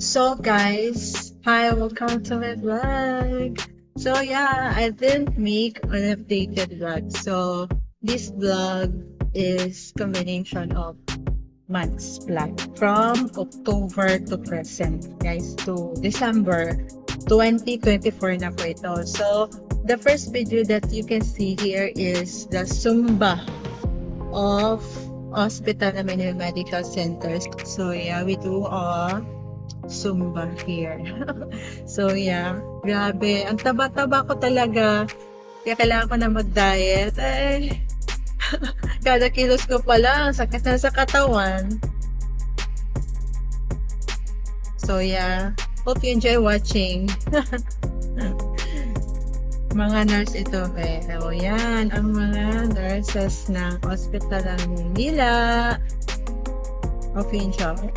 So guys, hi, welcome to my vlog. So yeah, I didn't make an updated vlog. So this vlog is combination of months vlog from October to present, guys, to December 2024 na po ito. So the first video that you can see here is the Zumba of Hospital Namin Medical Centers. So yeah, we do a Zumba here. So yeah, grabe. Ang taba-taba ko talaga. Kaya kailangan ko na mag-diet. Ay, kada kilos ko pala, sakit na sa katawan. So yeah, hope you enjoy watching. Mga nurse ito eh. So yan, ang mga nurses ng Hospital ng Manila. Hope you enjoy.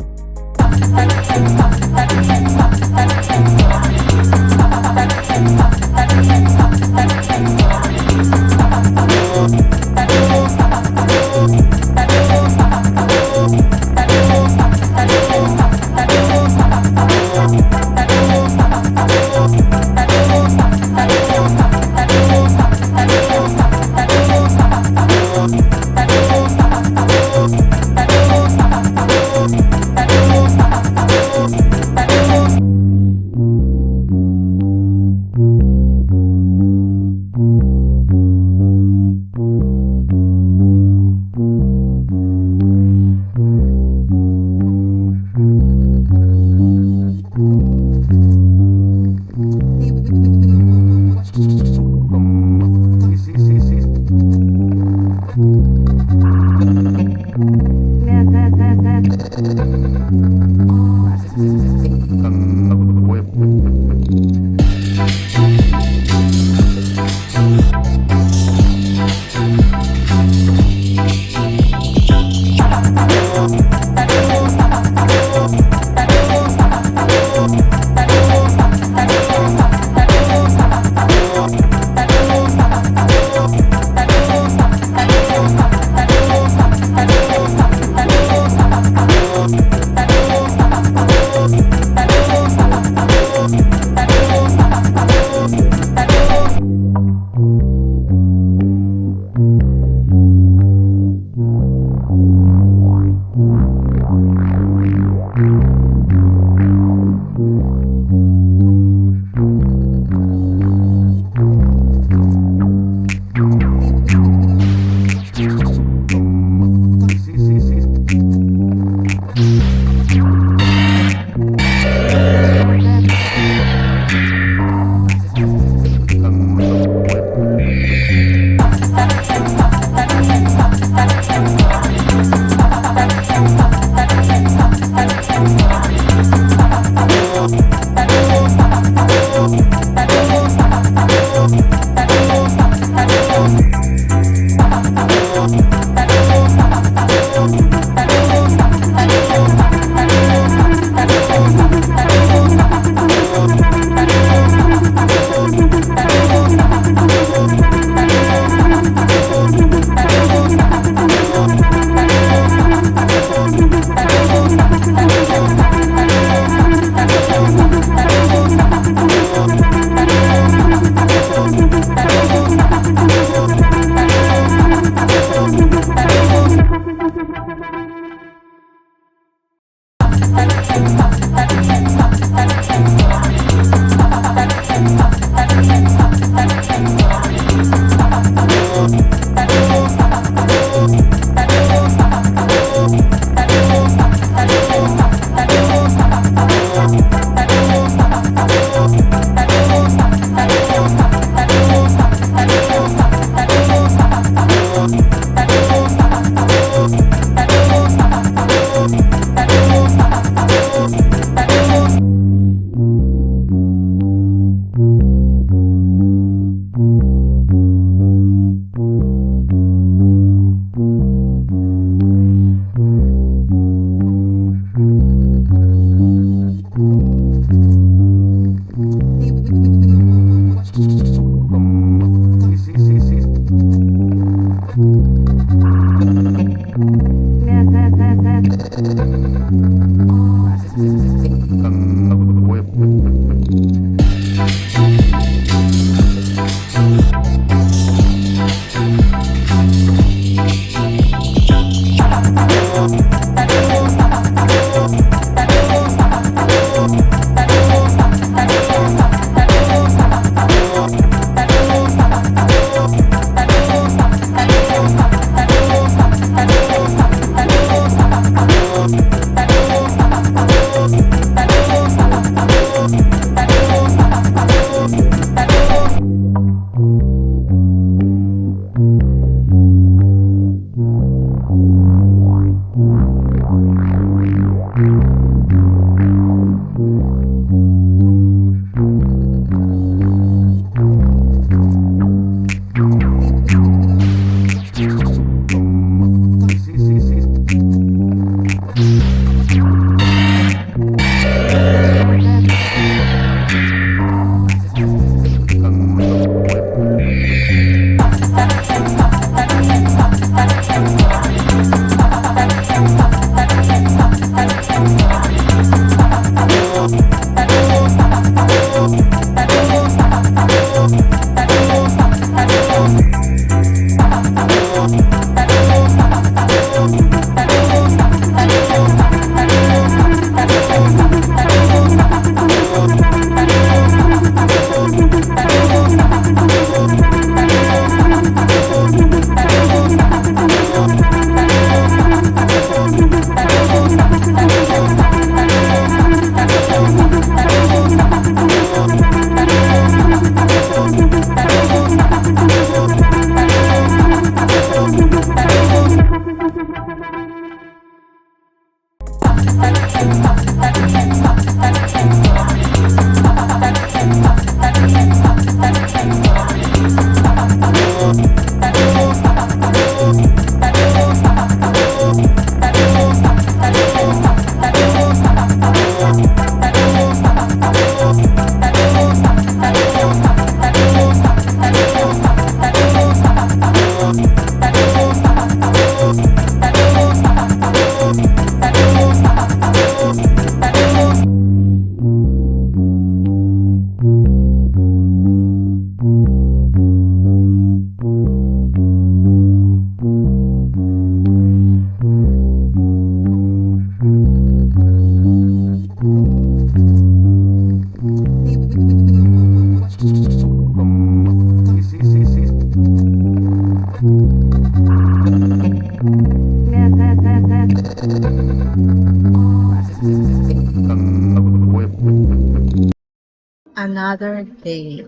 Another day.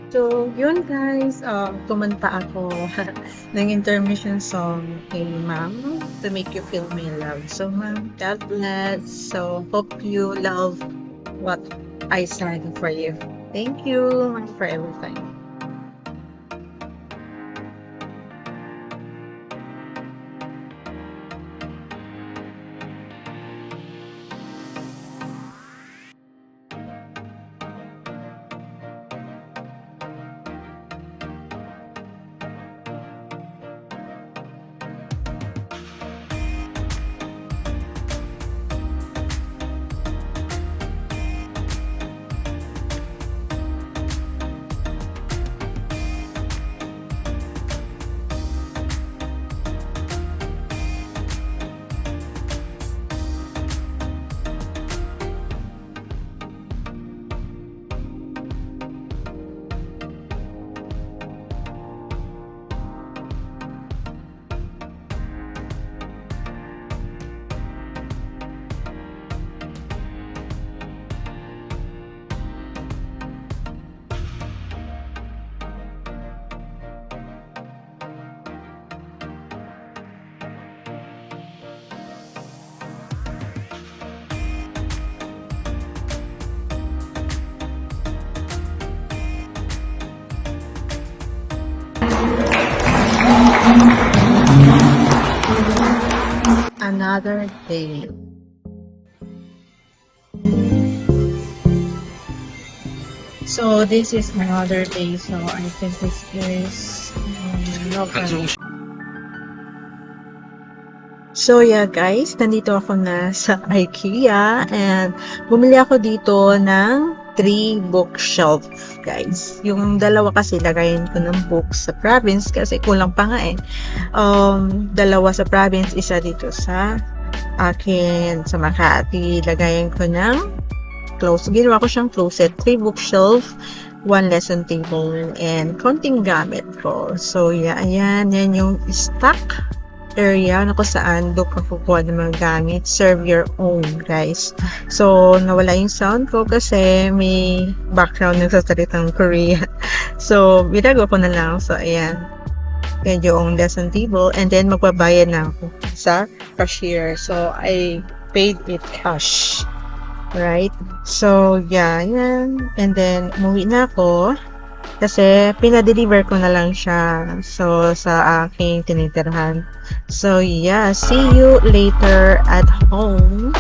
So, yun guys, kumanta ako ng intermission song kay Ma'am to make you feel my love. So, Ma'am, God bless. So, hope you love what I sang for you. Thank you, Ma'am, for everything. Another day. So this is another day. So I think this is November. So yeah guys, nandito ako na sa IKEA and bumili ako dito ng 3 bookshelf guys. Yung dalawa kasi lagayin ko ng books sa province kasi kulang pa nga eh. Dalawa sa province, isa dito sa akin sa Makati. Lagayin ko ng ginawa ko siyang closet, 3 bookshelf, 1 lesson table, and konting gamit ko. So yeah, ayan, yan yung stock area na kung saan doon ka kukuha ng mga gamit. Serve your own, guys. So, nawala yung sound ko kasi may background nagsasalitang Korean. So, binago ko na lang. So, ayan. Yan yung lesson table. And then, magbabayad na ako sa cashier. So, I paid it cash. Right? So, yeah, yan. And then, umuwi na ako. Kasi, pinadeliver ko na lang siya. So, sa aking tinitirhan. So, yeah. See you later at home.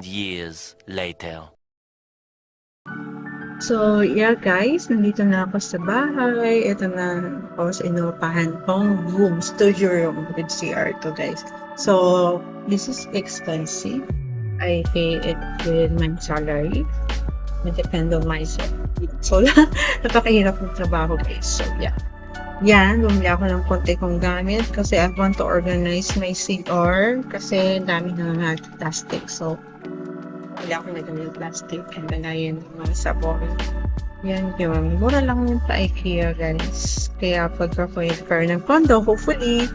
Years later. So, yeah guys, nandito na ako sa bahay. Ito na ako sa inupahan kong room, studio room with CR to guys. So, this is expensive. I pay it with my salary. Depend on myself. So, napakahirap ng trabaho guys. So, yeah. Yan, bumili ako ng konti kong gamit kasi I want to organize my CR kasi dami na nga plastic. So, bumili ako na ng plastic and lagayin ng mga sabon. Yan yun. Mura lang yun sa IKEA guys. Kaya pagka-acquire ng condo, hopefully,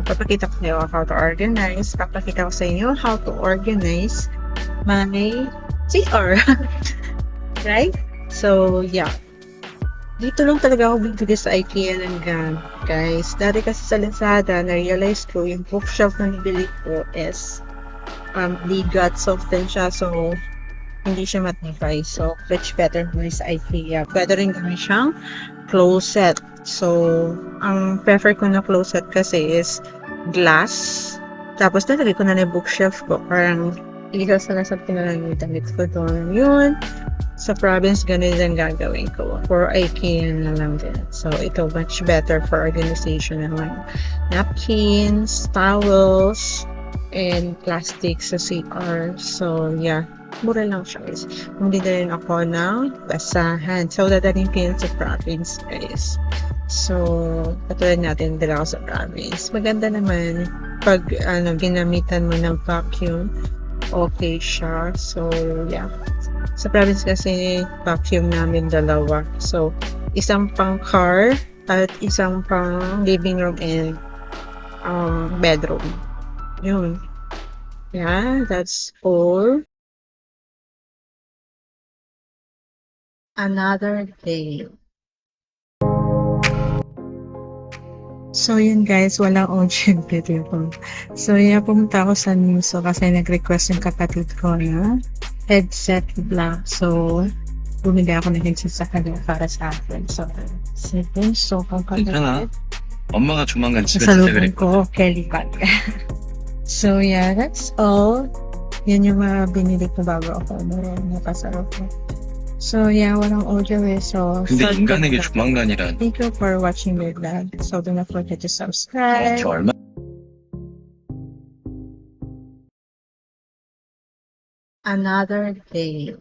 papakita ko sa inyo how to organize. Papakita ko sa inyo how to organize my CR. Right? So, yeah. Dito lang talaga ako bibili sa IKEA ng gamit, guys. Dati kasi sa Lazada, na-realize ko yung bookshelf na nabili ko is legat, soften siya. So, hindi siya matibay. So, much better bumili sa IKEA. Pwede rin gawin siyang closet. So, ang prefer ko na closet kasi is glass. Tapos, nalagay ko na yung bookshelf ko. Parang, ilasal-asal ko na lang yung damit ko doon. Yun. Sa province, ganun din gagawin ko. For IKEA na lang din. So, ito much better for organization naman. Napkins, towels, and plastic sa CR. So, yeah. Mura lang siya guys. Bumili na rin ako ng basahan. So, dadalhin ko yun sa province guys. So, katulad natin, dala ko sa province. Maganda naman pag ginamitan mo ng vacuum. Okay siya. So, yeah. Sa province kasi vacuum namin dalawa. So, isang pang car at isang pang living room and bedroom. Yun. Yeah, that's all. Another day. So, yun guys, walang audio video ko. So, yeah, pumunta ako sa Nuso kasi nag-request yung kapatid ko na headset black. So, bumili ako ng headset sa kanya para sa akin. So, sige. So, kung 괜찮아. 엄마가 조만간 집에 sa 있을 때 lubong 그랬거든. ko, Kelly Bag. So, yeah, that's all. Yan yung mga binili ko bago ako umuwi. Napasarap ko. So, yeah, walang audio eh. So, 근데 start 인간에게 ko na. 조만간이란 Thank you for watching my vlog. So, do not forget to subscribe. 저 얼마 Another day.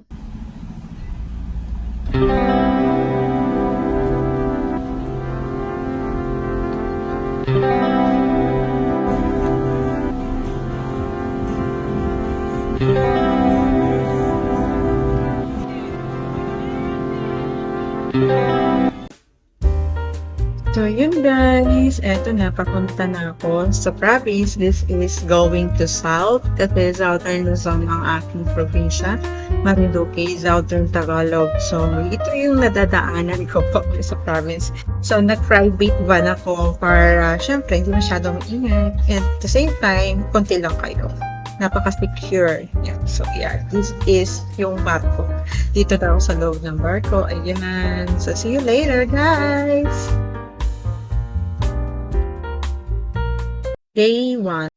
So, yun guys. Eto na, papunta na ako sa province. This is going to south. Kasi southern Luzon ang aking probinsya. Marinduque, southern Tagalog. So, ito yung nadadaanan ko pa sa province. So, nag-private van ako para, syempre, hindi masyadong ingat. And at the same time, konti lang kayo. Napaka-secure. Yeah. So, yeah. This is yung barko. Dito na ako sa loob ng barko. Ayan. So, see you later, guys! Day 1.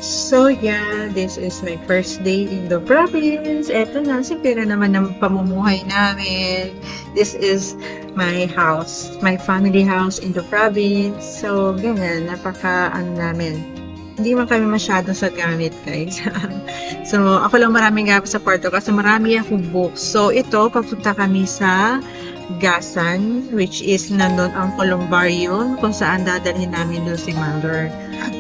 So yeah, this is my first day in the province. Eto na, simple na naman ang pamumuhay namin. This is my house, my family house in the province. So, ganyan, namin. Hindi man kami masyado sa gamit, guys. So, ako lang maraming gamit sa kwarto kasi marami akong books. So, ito, papunta kami sa Gasan, which is nandun ang columbarium kung saan dadalhin namin doon si Mother.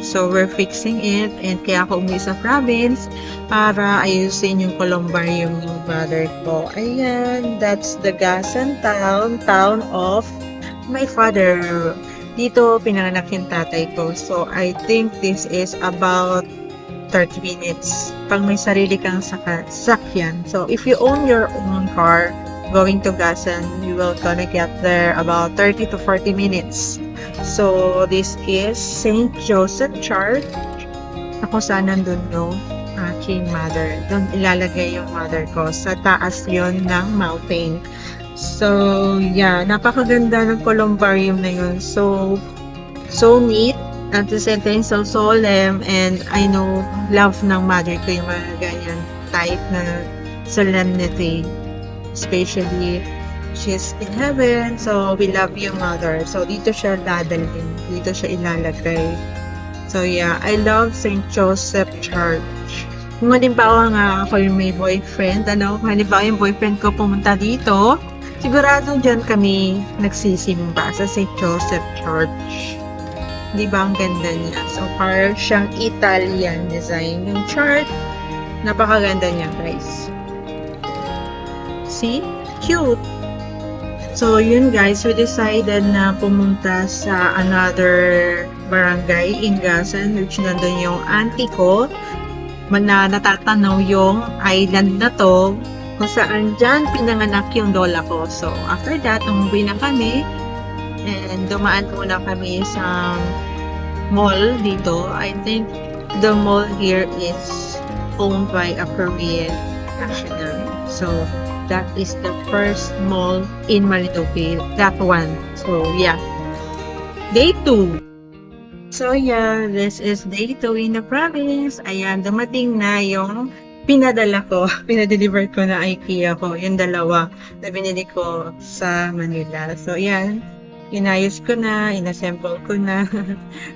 So, we're fixing it and kaya ako umuwi sa province para ayusin yung columbarium ng mother ko. Ayan, that's the Gasan town of my father. Dito, pinanganak yung tatay ko. So, I think this is about 30 minutes pag may sarili kang sakyan. So, if you own your own car, going to Gasan, you will gonna get there about 30 to 40 minutes. So, this is St. Joseph Church. Ako saan nandun yung aking mother. Doon ilalagay yung mother ko. Sa taas yon ng mountain. So, yeah. Napakaganda ng columbarium na yun. So neat. At the same time, so solemn. And I know, love ng mother ko yung mga ganyan type na solemnity. Especially, she's in heaven, so we love you, Mother. So, dito siya dadalhin. Dito siya ilalagay. So, yeah, I love St. Joseph Church. Kung halimbawa nga ako yung may boyfriend, kung halimbawa yung boyfriend ko pumunta dito, sigurado dyan kami nagsisimba sa St. Joseph Church. Di ba ang ganda niya? So, parang siyang Italian design. Yung church, napakaganda niya, guys. See? Cute! So, yun guys, we decided na pumunta sa another barangay, Ingasan, which nandun yung auntie ko. Na natatanaw yung island na to, kung saan dyan pinanganak yung lola ko. So, after that, umuwi na kami. And dumaan muna kami sa mall dito. I think the mall here is owned by a Korean national. So, that is the first mall in Marinduque. That one. So, yeah. Day 2. So, yeah. This is day 2 in the province. Ayan, dumating na yung pinadala ko. Pinadeliver ko na IKEA ko. Yung dalawa na binili ko sa Manila. So, yan. Inayos ko na, inassemble ko na,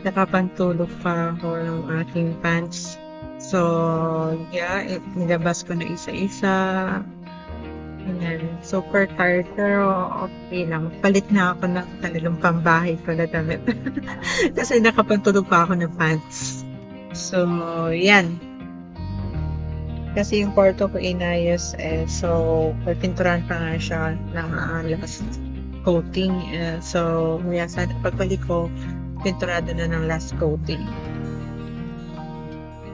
nakapantulog pa ako ng aking pants. So, yeah, nilabas ko na isa-isa. Ayan, super tired, pero okay lang. Palit na ako ng kanilang pambahay ko na damit. Kasi nakapantulog pa ako ng pants. So, yan. Kasi yung kwarto ko inayos so, pagpinturan pa nga siya ng last coating. So, kaya sana pagbalik ko, pinturado na ng last coating.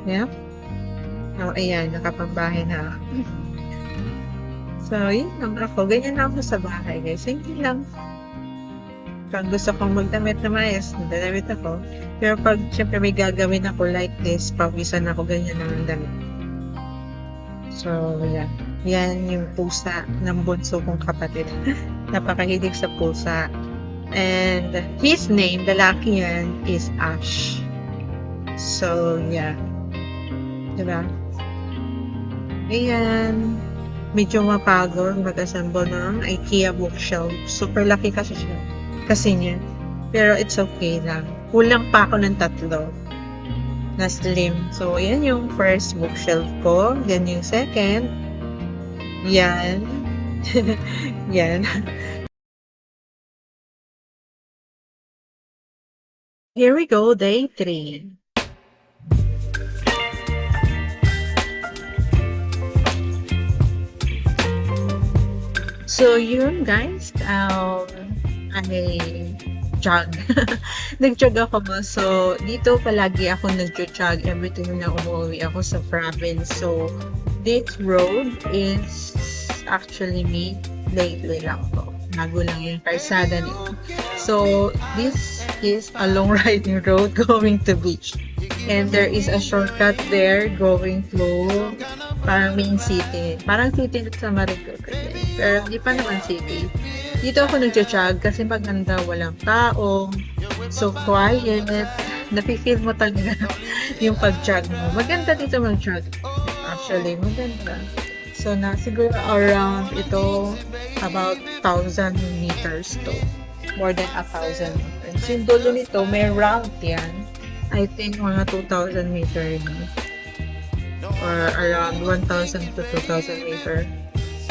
Yeah. Oh, ayan, nakapambahay na. So, yun lang ako. Ganyan lang ako sa bahay, guys. Hindi lang. Pag gusto kong magdamit na maayos, magdamit ako. Pero pag syempre may gagawin ako like this, pawisan ako, ganyan lang ang damit. So, yeah. Yan yung pusa ng bunso kong kapatid. Napakahilig sa pusa. And his name, lalaki yan, is Ash. So, yeah. Diba? Ayan. Medyo mapagod mag-assemble ng IKEA bookshelf. Super laki kasi siya. Kasi niya. Pero it's okay lang. Kulang pa ako ng 3 na slim. So, yan yung first bookshelf ko. Yan yung second. Yan. Yan. Here we go, day 3. So, yun guys, I jog. Nag-jog ako mo. So, dito palagi ako nag-jog every time na umuwi ako sa province. So, this road is actually made lately lang po. Bago lang yung karsada nito. So, this is a long riding road going to beach. And there is a shortcut there going to parang main city. Parang city sa Marinduque. Pero hindi pa naman city. Dito ako nag-jog kasi maganda, walang tao. So quiet. Napifeel mo talaga yung pag-jog mo. Maganda dito mag-jog. Actually, maganda. So na siguro around ito about 1,000 meters to. More than 1,000 meters. Yung dulo nito, may ramp yan. I think mga 2,000 meter na. Or around 1,000 to 2,000 meter.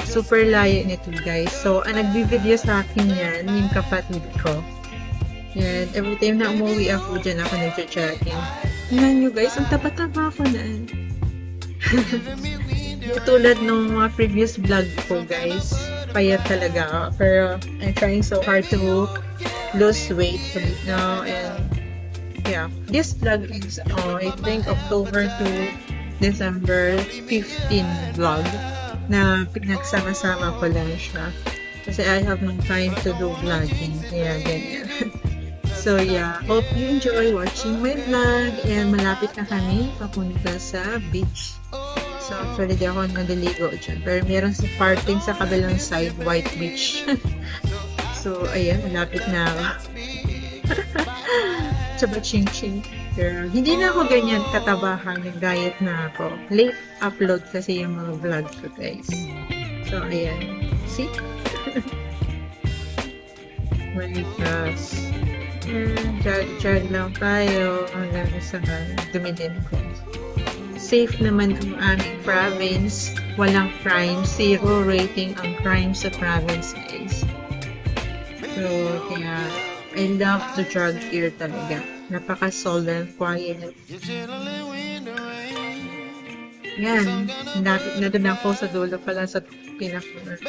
Super layo nito guys. So, ang nagbibideo sa akin yan, yung kapatid ko. Yan, every time na umuwi ako, dyan ako nag-jogging. Yan nyo guys, ang taba-taba ko na. Tulad ng mga previous vlog ko guys, payat talaga ako. Pero, I'm trying so hard to lose weight right now. And, yeah, this vlog is, I think, October to December 15 vlog na pinagsama-sama ko lang siya. Kasi I have no time to do vlogging. Kaya ganyan. So yeah, hope you enjoy watching my vlog. And malapit na kami papunta sa beach. So actually di ako naliligo dyan. Pero meron si parting sa kabilang side, White Beach. So ayan, malapit na ako. Tsaba ching-ching. Pero hindi na ako ganyan katabahan. Nag-diet na ako. Late upload kasi yung mga vlog ko guys. So ayan. See? My gosh. Jog lang tayo hanggang sa dumidim ko. safe naman ang aming province. Walang crime. 0 rating ang crime sa province, guys. So, kaya, I love the drug here talaga. Napaka-solemn, quiet. Yan. Lapit na din ako sa dulo pala sa pinaka.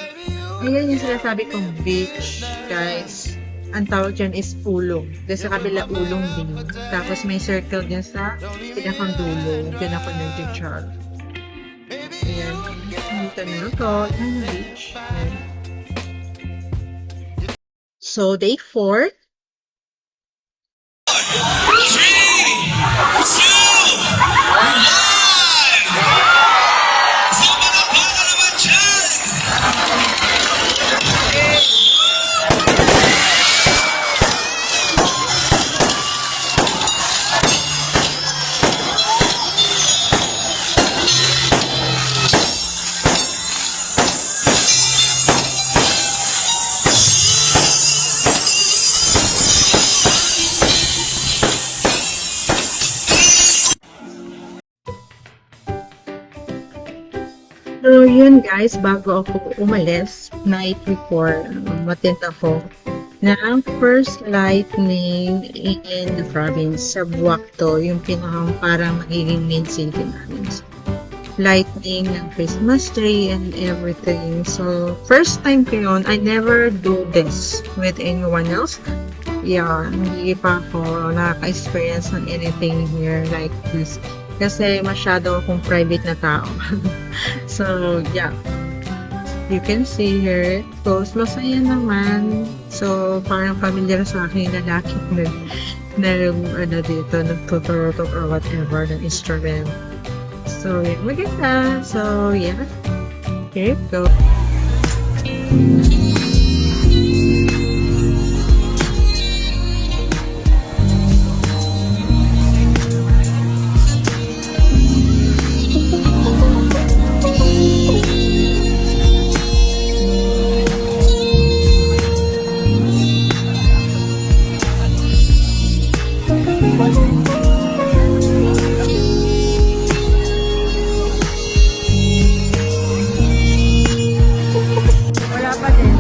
Ayan yung sinasabi kong beach, guys. Ang tawag dyan is ulong. Kasi sa kabila ulong din. Tapos may circle dyan sa pinakang dulo. Dyan ako nag-jog. Ayan. Dito na ako. Ayan yung beach. Ayan. So, day 4. So, yun guys, bago ako umalis, night before, matend ako ng first lightning in the province sa Buwakto, yung pinakang parang magiging main city namin. Lightning ng Christmas tree and everything. So, first time ko yun, I never do this with anyone else. Yeah, hindi pa ako nakaka-experience ng anything here like this. Kasi masyado akong private na tao. So, yeah. You can see here. So, masaya naman. So, parang familiar sa akin yung lalaki na dito, nagtuturo or whatever ng instrument. So, yeah, maganda. So, yeah. Here we go. Wala pa din.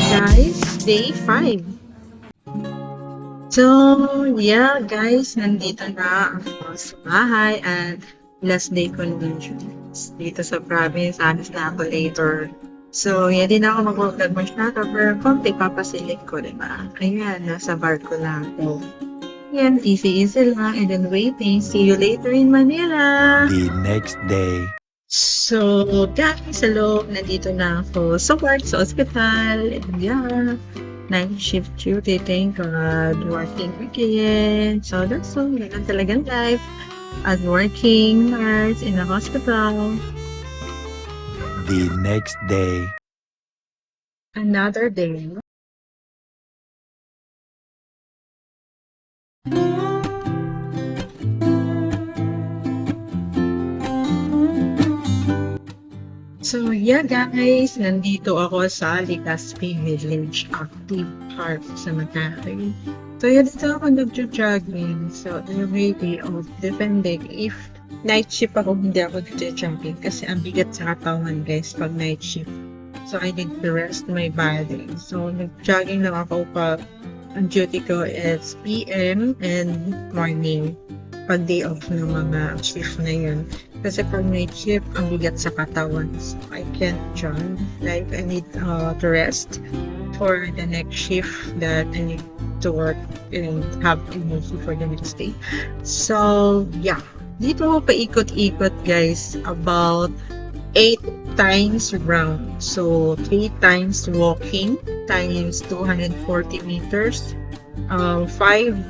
Guys, day 5. So, yeah guys, nandito na ako sa bahay at last day ko na dito sa province. Alis na ako later. So, yan din ako mag-vlog masyado pero konti papasilip ko, diba? Ayan, nasa bar ko lang ako. Yan, easy lang and then waiting. See you later in Manila! The next day. So, guys, hello. Nandito na ako sa work, sa hospital. And yeah, night shift duty, thank God. Working again. So, that's all. Yan ang talagang life. As working nurse in a hospital. The next day. Another day. So, yeah guys, nandito ako sa Legazpi Village Active Park sa Makati. So, yun dito ako nag-jogging. So, every day off, depende. If night shift ako, hindi ako nag-jogging kasi ang bigat sa katawan guys pag night shift. So, I need to rest my body. So, nag-jogging lang ako pag ang duty ko is PM and morning. Pag day off ng mga shift na yun. Kasi pag night shift, ang bigat sa katawan. So, I can't jog. Like, I need to rest for the next shift that I need to work and have energy for the next day. So, yeah. Dito ako paikot-ikot, guys. About 8 times round. So, 3 times walking times 240 meters. 5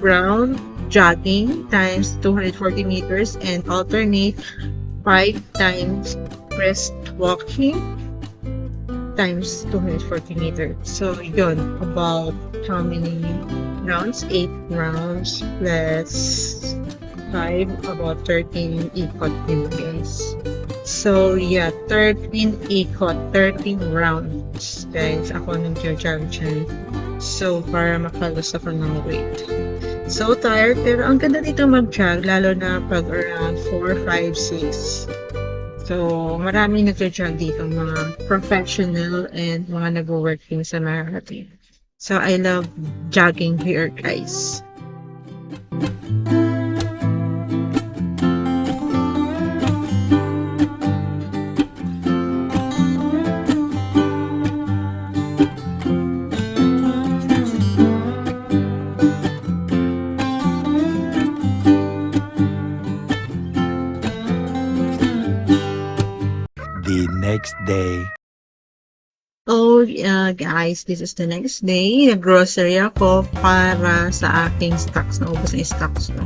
round jogging times 240 meters and alternate 5 times brisk walking times 240 meters. So, yun, about how many rounds, 8 rounds plus 5, about 13 ikot yun guys. So yeah, 13 ikot, 13 rounds guys. Ako nag-jog dyan. So para makalus ako ng weight. So tired, pero ang ganda dito mag-jog, lalo na pag around 4, 5, 6. So, maraming nag-jog dito, mga professional and mga nag-work din sa marathon. So, I love jogging here, guys. The next day. Oh, guys, this is the next day. Nag-grocery ako para sa aking stocks. Naubos na yung stocks ko.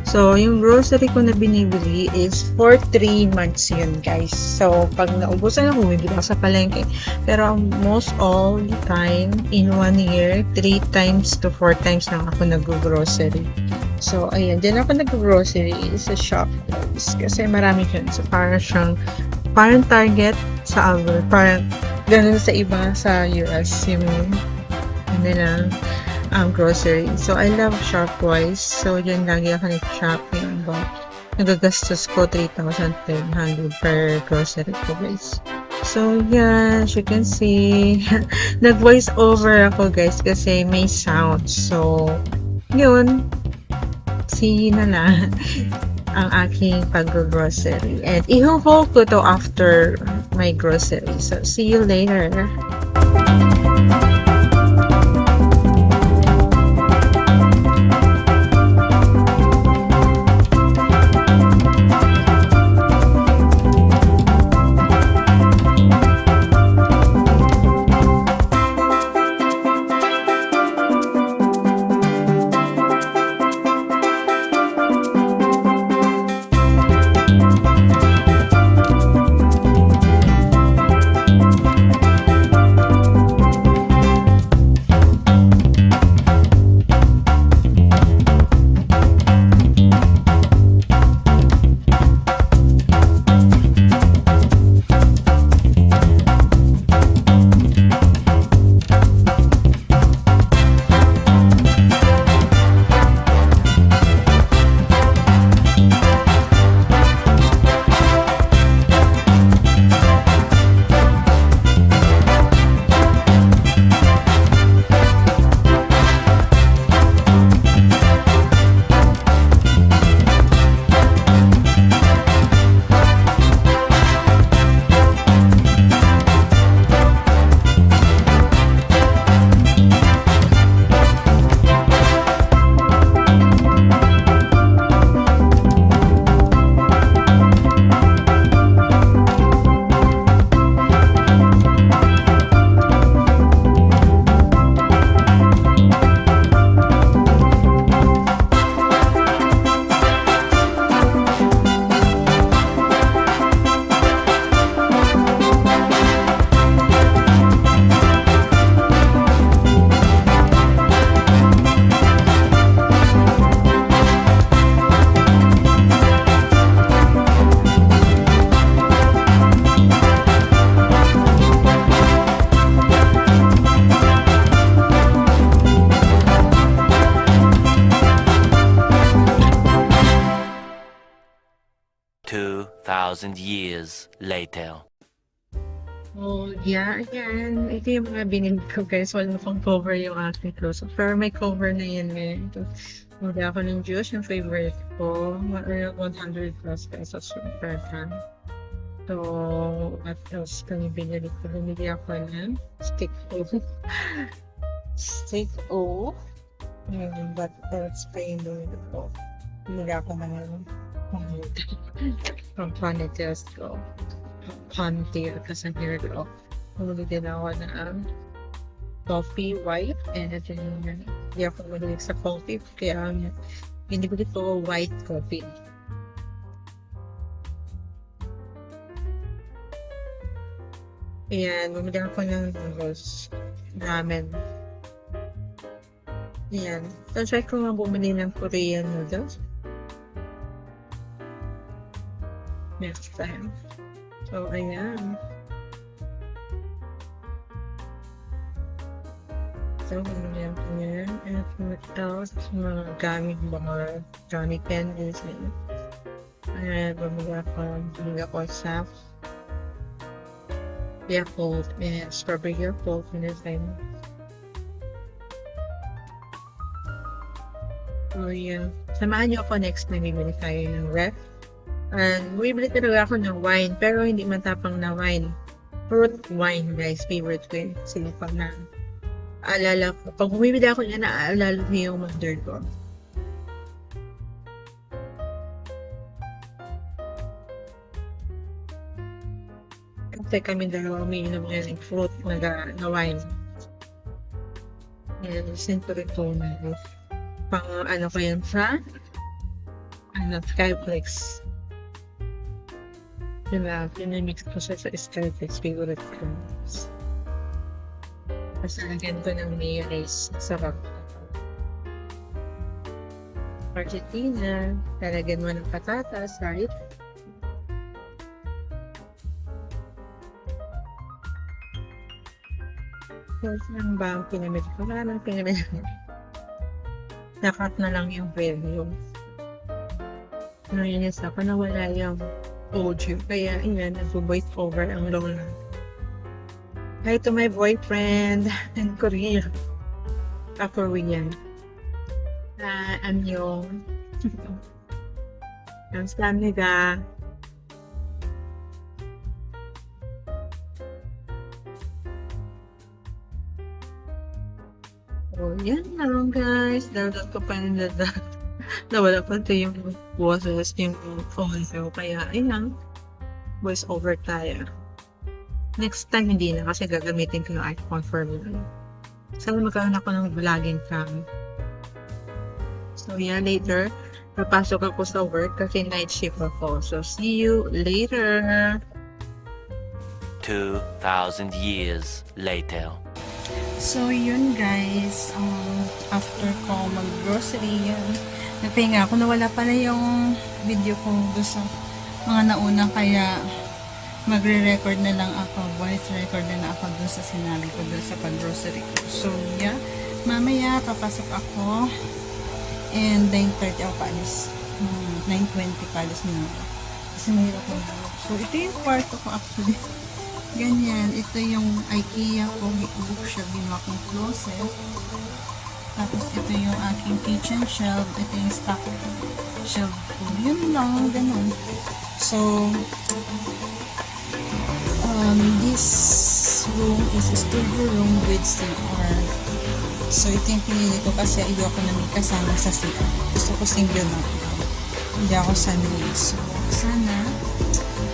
So, yung grocery ko na binibili is for 3 months yun, guys. So, pag naubusan ako, bibili ako sa palengke. Pero most all the time, in 1 year, 3 times to 4 times lang ako nag-grocery. So, ayan. Din ako nag-grocery sa shop, guys. Kasi marami yun. So, parang Target sa Alver. Parang ganun sa iba sa US yung nilang grocery. So, I love Shopwise. So, yun lagi ako nag-shopping. But, nagagastos ko 3,500 per grocery ko, guys. So, yeah, as you can see, nag-voice over ako, guys, kasi may sound. So, yun. See na lang ang aking pag-grocery. And i-haul ko to after my grocery. So, see you later. Years later. Oh, yeah, ayan. Ito yung mga binili ko, guys. Wala pang cover yung aking clothes. Pero may cover na yan ngayon. Muli ako ng juice, yung favorite ko. Around 100 plus pesos yung per can. So, what else kami binili ko? Bumili ako ng stick O. Stick O. But else pa yung binili ko. Bumili ako ng from Ponytails ko. Ponytail kasi here ko. Bumili din ako ng coffee white. And ito yung hindi ako mahilig sa coffee. Kaya binibili ko white coffee. Ayan, bumili ako ng noodles. Ramen. Ayan. So, try ko nga bumili ng Korean noodles. Next time. So, ayan. So, ganyan po yan. And what else? Mga gamit, mga gamit candies. Ayan, bumili ako sa Yakult and strawberry Yakult and then oh yeah. Samahan niyo ako next na bibili tayo ng ref. And bibili talaga ako ng wine, pero hindi matapang na wine. Fruit wine, guys. Favorite ko yun. Kasi pag aalala ko, pag bumibili ako niya, naaalala ko yung mother ko. Kasi kami dalawa umiinom niya ng fruit na wine. And simple ito na pang ano ko yun sa Skyflex. Diba? Pinamix ko siya sa Skyflex. Favorite ko. Kasi lagyan ko ng mayonnaise. Sarap. Argentina. Talagyan mo ng patatas, right? Kasi ang ba ang pinamit ko? Wala nang pinamit ko. Nakat na lang yung value. Nainis ako na wala yung audio. Kaya yan, nag-voice over ang lola. Hi to my boyfriend in Korea. A Korean. 안녕. 감사합니다. So, yan lang guys. Dapat ko pa rin nawala pa ito yung boses, yung audio. Kaya, ayun, voice over tayo. Next time, hindi na kasi gagamitin ko yung iPhone for me. Sana magkaroon ako ng vlogging cam. So, yeah, later, papasok ako sa work kasi night shift ako. So, see you later! 2,000 years later. So, yun guys, after ko mag-grocery, nagpahinga ako, nawala pala yung video ko doon sa mga nauna, kaya magre-record na lang ako, voice record na lang ako doon sa sinabi ko doon sa pag-grocery ko. So, yeah, mamaya papasok ako and 9:30 ako paalis. 9:20 paalis na ako. Kasi mahirap ako. So, ito yung kwarto ko actually. Ganyan. Ito yung IKEA ko. Bookshelf. Ginawa kong closet. Tapos ito yung aking kitchen shelf. Ito yung stock shelf ko. Yun lang. Ganun. So, this room is a studio room with CR. So, ito yung pinili ko kasi ayoko na may kasama sa CR. Gusto ko single na. Hindi ako sanay. So, sana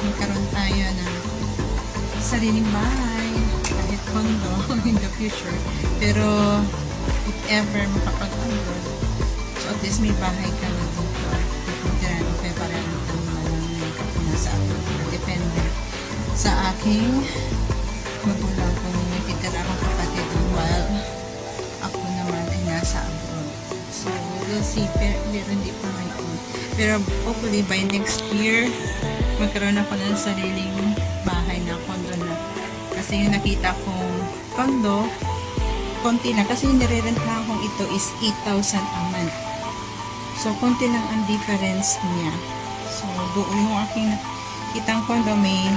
magkaroon tayo ng sariling bahay, kahit condo in the future. Pero, if ever makapag-abroad, so at least may bahay ka na dito. Titirahan ko kaya parang kami malamig ako nasa abroad. Depende sa aking magulang kung natitira akong kapatid while ako naman ay nasa abroad. So, we'll see. Pero hindi pa ngayon. Pero hopefully by next year, magkaroon ako ng sariling bahay na condo na. Kasi yung nakita kong condo, konti lang. Kasi yung nire-rentahan kong ito is 8,000 a month. So, konti lang ang difference niya. So, doon yung aking kitang condo, may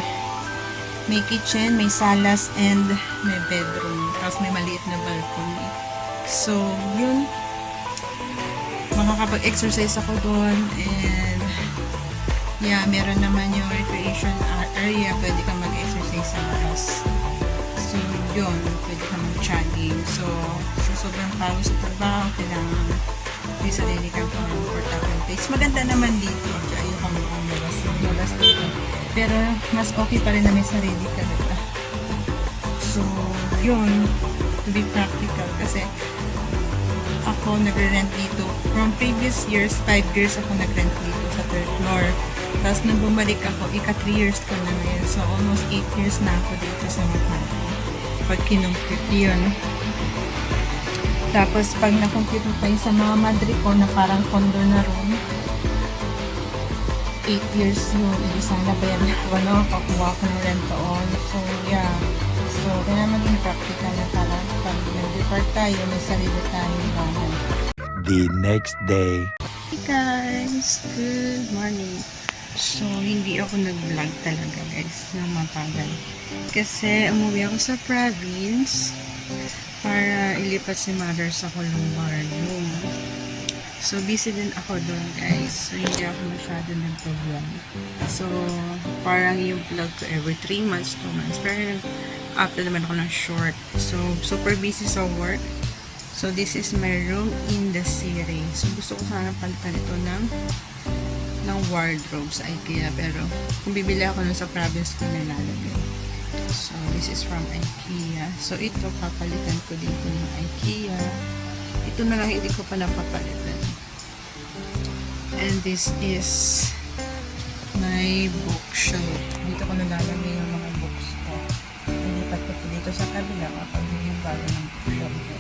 kitchen, may salas, and may bedroom. Tapos may maliit na balcony. So, yun. Makakapag-exercise ako doon. And, yeah, meron naman yung recreation area. Pwede kang mag-exercise sa labas. So, yun. Pwede kang mag-jogging. So, sobrang pagod sa trabaho. Kailangan may sarili kang comfortable place. Maganda naman dito. Ayoko mag-labas dito. Pero, mas okay pa rin na may sarili ka dito. So, yun. To be practical. Kasi, ako nagre-rent dito. From previous years, 5 years ako nag-rent dito sa 3rd floor. Tapos nung bumalik ako, ika 3 years ko na ngayon. So, almost 8 years na ako dito sa Makati. Pag kinumpit yun. Tapos, pag na-compute mo pa yung sa mga madre ko na parang condo na room, 8 years yun, isang nabayan ko, no? Pakuha ko ng rento on. So, yeah. So, kaya maging practical na para pag nag-depart tayo, may sarili tayong bahay. The next day. Hey guys! Good morning! So, hindi ako nag-vlog talaga guys ng matagal. Kasi umuwi ako sa province para ilipat si mother sa Columbario. So, busy din ako doon guys. So, hindi ako masyado nag-vlog. So, parang yung vlog ko every 3 months, 2 months. Pero nag-upload naman ako ng short. So, super busy sa work. So, this is my room in the city. So, gusto ko sana palitan ito ng wardrobe sa IKEA. Pero, kung bibili ako nun sa province ko nilalagay. So, this is from IKEA. So, ito, papalitan ko dito ng IKEA. Ito na lang hindi ko pa napapalitan. And this is my bookshelf. Dito ko nalalagay yung mga books ko. Nilipat ko po dito sa kabila kapag yung bago ng bookshelf ko.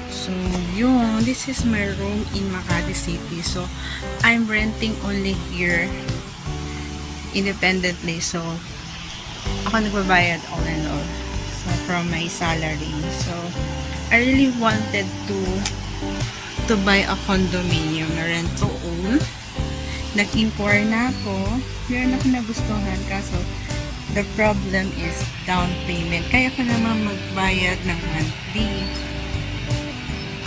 So, yun. This is my room in Makati City. So, I'm renting only here independently. So, ako nagbabayad all in all. So, from my salary. So, I really wanted to buy a condominium na rent to own. Nag-inquire na ako. Meron ako nagustuhan. Kaso, the problem is down payment. Kaya ko naman magbayad ng monthly.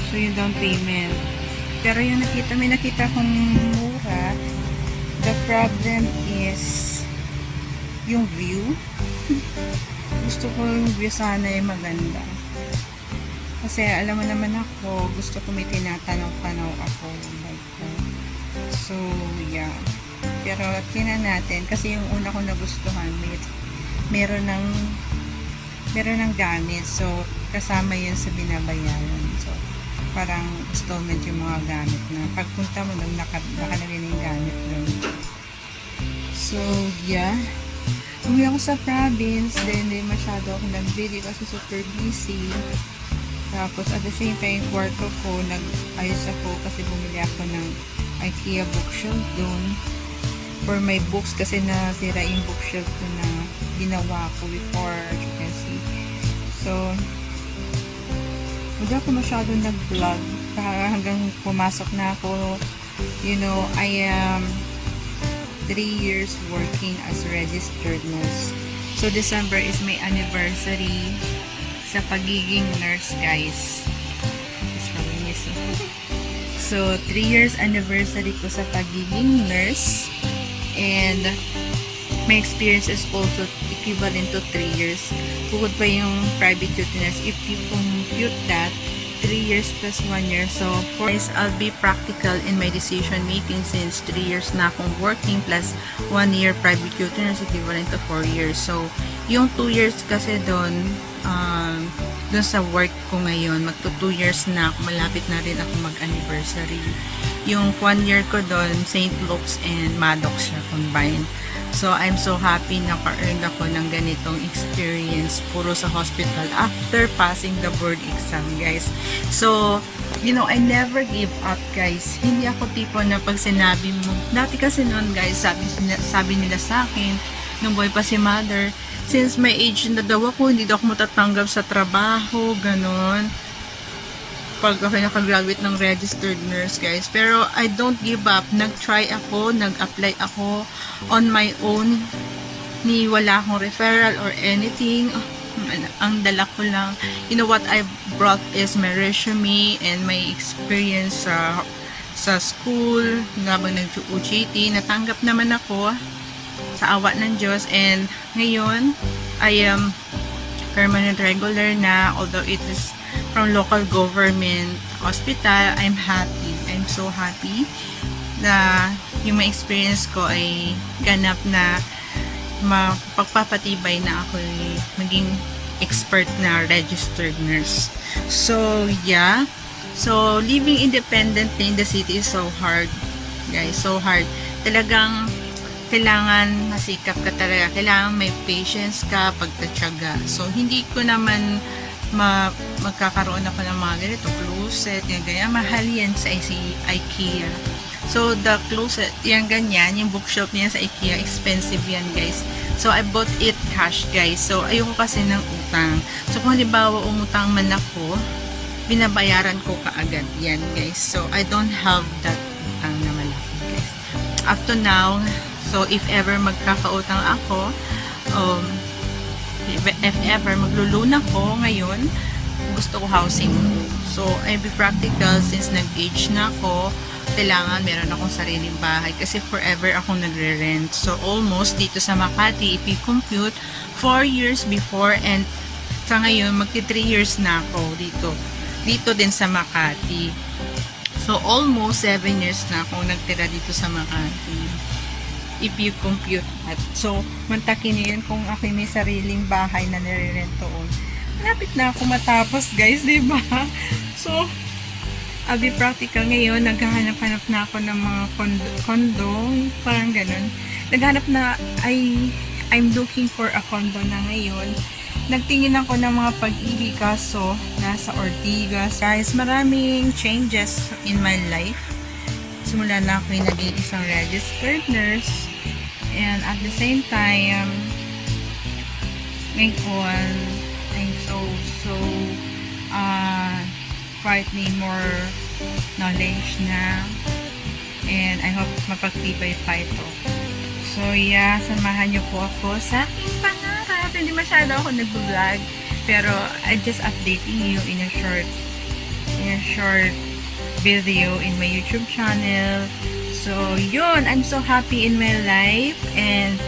So, yung down payment. Pero yung may nakita kong mura, the problem is yung view. Gusto ko yung view sana ay maganda. Kasi alam mo naman ako, gusto ko may tinatanaw-tanaw ako. Like, so, yeah. Pero tingnan natin. Kasi yung una ko nagustuhan, meron ng gamit. So, kasama yun sa binabayaran. So, parang installment yung mga gamit na pagpunta mo nung nakalagay na yung gamit doon. So, yeah. Umuwi ako sa province, then hindi masyado ako nag-video kasi super busy. Tapos, at the same time, kwarto ko, nag-ayos ako kasi bumili ako ng IKEA bookshelf doon for my books kasi nasira yung bookshelf ko na ginawa ko before, as you can see. So, hindi ako masyado nag-vlog hanggang pumasok na ako. You know, I am 3 years working as registered nurse. So, December is my anniversary sa pagiging nurse, guys. So, 3 years anniversary ko sa pagiging nurse. And my experience is also equivalent to 3 years. Bukod pa yung private duty nurse. If you compute that, 3 years plus 1 year. So, 4 years, I'll be practical in my decision making since 3 years na akong working plus 1 year private duty nurse equivalent to 4 years. So, yung 2 years kasi doon sa work ko ngayon, magto 2 years na ako, malapit na rin ako mag-anniversary. Yung 1 year ko doon, St. Luke's and Maddox siya combined. So, I'm so happy na ka-earn ako ng ganitong experience puro sa hospital after passing the board exam, guys. So, you know, I never give up, guys. Hindi ako tipo na pag sinabi mo, dati kasi noon, guys, sabi nila sa akin, nung boy pa si mother, since my age na daw ako, hindi daw ako matatanggap sa trabaho, ganon. Pag ako nakagraduate ng registered nurse, guys. Pero I don't give up. Nag-try ako, nag-apply ako on my own. Wala akong referral or anything. Ang dala ko lang. You know what I brought is my resume and my experience sa school. Habang nag-UGT, natanggap naman ako sa awa ng Diyos. And ngayon, I am permanent regular na, although it is from local government hospital. I'm happy. I'm so happy na yung mga experience ko ay ganap na mapagpapatibay na ako maging expert na registered nurse. So, yeah. So, living independently in the city is so hard, guys. So hard. Talagang kailangan masikap ka talaga. Kailangan may patience ka, pagtatyaga. So, hindi ko naman magkakaroon ako ng mga ganito, closet, yung ganyan. Mahal yan sa IKEA. So, the closet, yung ganyan, yung bookshelf niya sa IKEA, expensive yan, guys. So, I bought it cash, guys. So, ayoko kasi ng utang. So, kung halimbawa umutang man ako, binabayaran ko kaagad yan, guys. So, I don't have that utang na malaki, guys. Up to now, so, if ever magkakautang ako, if ever maglulun ako ngayon, gusto ko housing. So, I be practical since nag-age na ako. Kailangan meron akong sariling bahay kasi forever akong nagre-rent. So, almost dito sa Makati, if you compute, 4 years before and sa ngayon, magti 3 years na ako dito. Dito din sa Makati. So, almost 7 years na akong nagtira dito sa Makati. If you compute that. So, mantakin niyo yun kung ako may sariling bahay na nire-rent doon. Malapit na ako matapos, guys, diba? So, I'll be practical ngayon. Naghahanap-hanap na ako ng mga condo, parang ganun. Naghanap na, I'm looking for a condo na ngayon. Nagtingin ako ng mga pag-ibig kaso nasa Ortigas. Guys, maraming changes in my life. Simula na ako yung naging isang registered nurse. And at the same time, ngayon, I'm so quite need more knowledge na. And I hope mapagtibay pa ito. So yeah, samahan niyo po ako sa aking pangarap. Hindi masyado ako nag-vlog, pero I just updating you in a short video in my YouTube channel. So yun, I'm so happy in my life and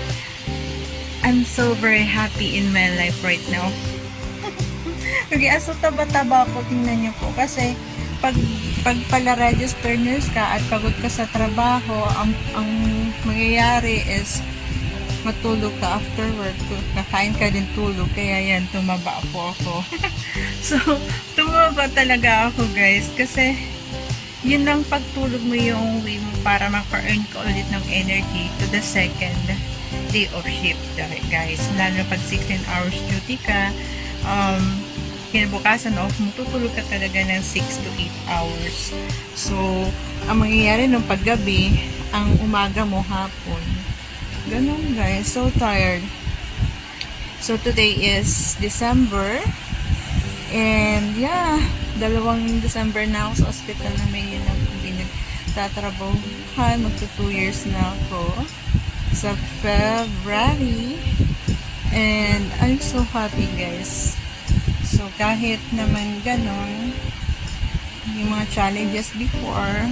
I'm so very happy in my life right now. Okay, aso taba-taba ako, tingnan niyo po. Kasi, pag pala register nurse ka at pagod ka sa trabaho, ang mangyayari is matulog ka after work. Nakain ka din tulog. Kaya yan, tumaba po ako. So, tumaba talaga ako, guys. Kasi, yun lang pagtulog mo yung way mo para maka-earn ka ulit ng energy to the second day of shift, guys. Lalo pag 16 hours duty ka, kinabukasan off mo, tutulog ka talaga ng 6 to 8 hours. So, ang mangyayari nung paggabi, ang umaga mo hapon. Ganun, guys. So tired. So, today is December. And, yeah, 2 December na ako sa hospital na may yun ang pinagtatrabahuhan. Magto 2 years na ako sa February. And, I'm so happy, guys. So, kahit naman ganon, yung mga challenges before,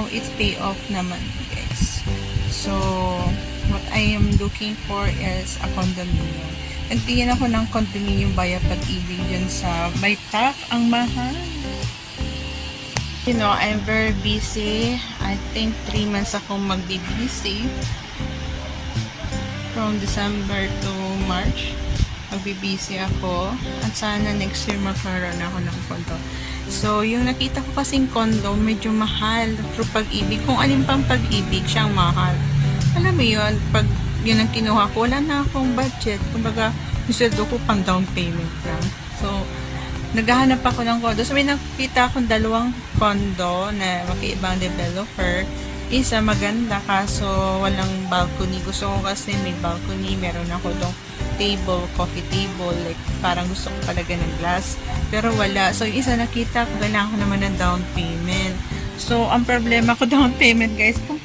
it's pay off naman, guys. So, what I am looking for is a condominium. Nagtingin ako ng condominium via Pag-ibig dyan sa Baytak. Ang mahal. You know, I'm very busy. I think 3 months akong magbi-busy. From December to March. Magbibisi ako at sana next year magkaroon ako ng condo. So, yung nakita ko kasing condo, medyo mahal. Through Pag-ibig, kung alin pang Pag-ibig, siyang mahal. Alam mo yun, pag yun ang kinuha ko, wala na akong budget. Kumbaga, yung ko pang down payment lang. So, naghahanap ako ng condo. So, may nakita akong 2 condo na magkaibang developer. Isa maganda kaso walang balcony. Gusto ko kasi may balcony, meron ako dong table, coffee table, like parang gusto ko talaga ng glass, pero wala. So, yung isa nakita ko, kailangan ko naman ng down payment. So, ang problema ko down payment, guys, kung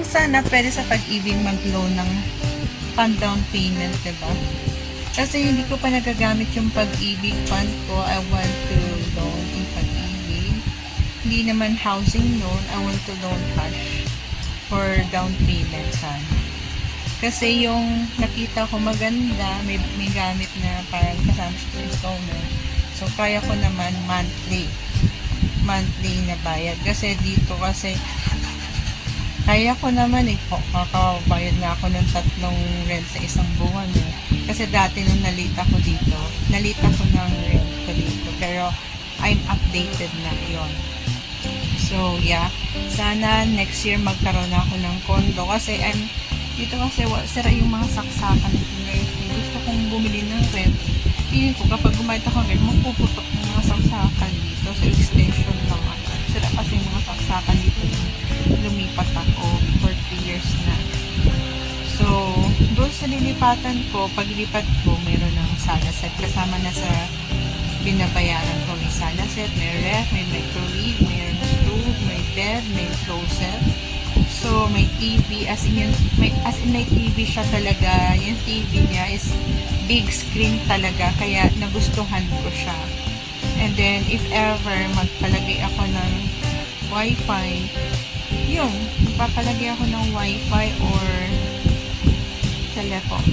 sana pwede sa Pag-ibig mag-loan ng pan-down payment, diba? Kasi hindi ko pa nagagamit yung Pag-ibig fund ko. I want to loan in Pag-ibig. Hindi naman housing loan, I want to loan cash for down payment sana. Kasi yung nakita ko maganda, may gamit na parang kasama sa installment. So, kaya ko naman monthly na bayad. Kasi dito kasi, kaya ko naman kakabayad na ako ng 3 rent sa isang buwan. Kasi dati nung nalita ko ng rent ko dito. Pero, I'm updated na yon. So, yeah. Sana next year magkaroon ako ng condo. Kasi dito kasi sira yung mga saksakan dito. Gusto kong bumili ng rent. ko, kapag gumamit ako ngayon, mapuputok ng mga saksakan dito sa extension lang ako. Sila kasi mga saksakan dito lumipat ako for 3 years na. So, doon sa lilipatan ko, paglipat ko, mayroon ng sala set. Kasama na sa binabayaran ko. May sala set, may ref, may microwave, may stove, may bed, may closet. So, may TV, as in may TV siya talaga. Yung TV niya is big screen talaga, kaya nagustuhan ko siya. And then, if ever magpalagay ako ng wifi, yun, magpapalagay ako ng wifi or telephone.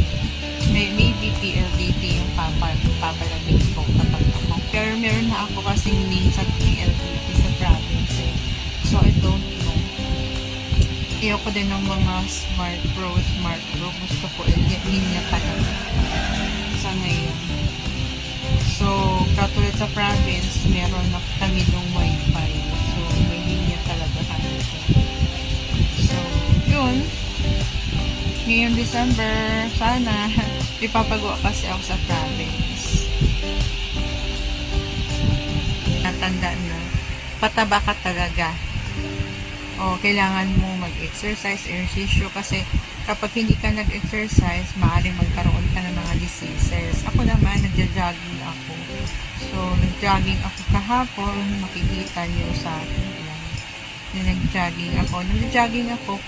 Maybe PLDT yung papalagay ko kapag ako. Pero meron na ako kasing name sa PLDT sa province. So, I don't know. Ayoko din ng mga smart pro. Gusto ko linya talaga sa ngayon. So, katulad sa province, meron na kami ng wifi. So, may linya talaga kami. So, yun. Ngayong December, sana, ipapagawa kasi ako sa province. Natanda na, pataba ka talaga. O, kailangan mo mag-exercise, ehersisyo, kasi kapag hindi ka nag-exercise, maaaring magkaroon ka ng mga diseases. Ako naman, nagja-jogging ako. So, nag-jogging ako kahapon, makikita niyo sa akin. Nag-jogging ako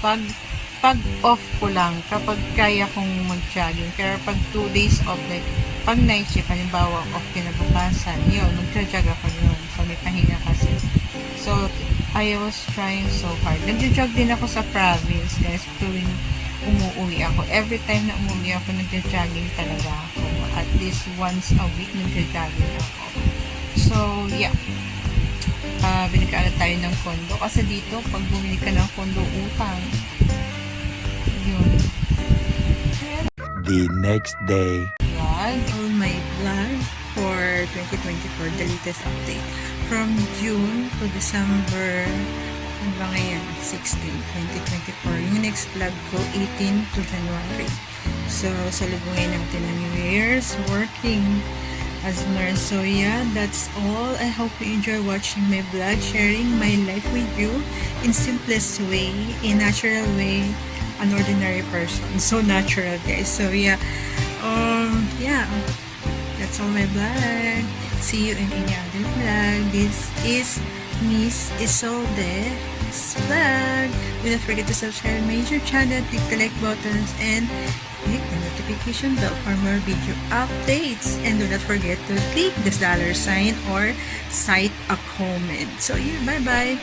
pag off ko lang, kapag kaya kong mag-jogging. Pero pag 2 days off, like, pag night shift, halimbawa off kinabukasan, yun, mag-jog ako yun. So, may pahinga kasi. So, I was trying so hard. Nag-jog din ako sa province, guys, tuwing umuwi ako. Every time na umuwi ako, nag-jogging talaga ako. At least once a week, nag-jogging ako. So, yeah. Bili ka agad tayo ng kondo. Kasi dito, pag bumili ka ng kondo, utang. Yun. The next day. Vlog, all my vlog for 2024, the latest update. From June to December, ano ba ngayon? 16, 2024. Yung next vlog ko, 18 to January. So, salubungin natin ang New Year's working as nurse. So, yeah, that's all. I hope you enjoy watching my vlog, sharing my life with you in simplest way, in natural way, an ordinary person. So natural, guys. So, yeah. Yeah. That's all my vlog. See you in any other vlog. This is Miss Isolde's vlog. Do not forget to subscribe my YouTube channel, click the like buttons, and click the notification bell for more video updates. And do not forget to click the $sign or cite a comment. So yeah, bye-bye.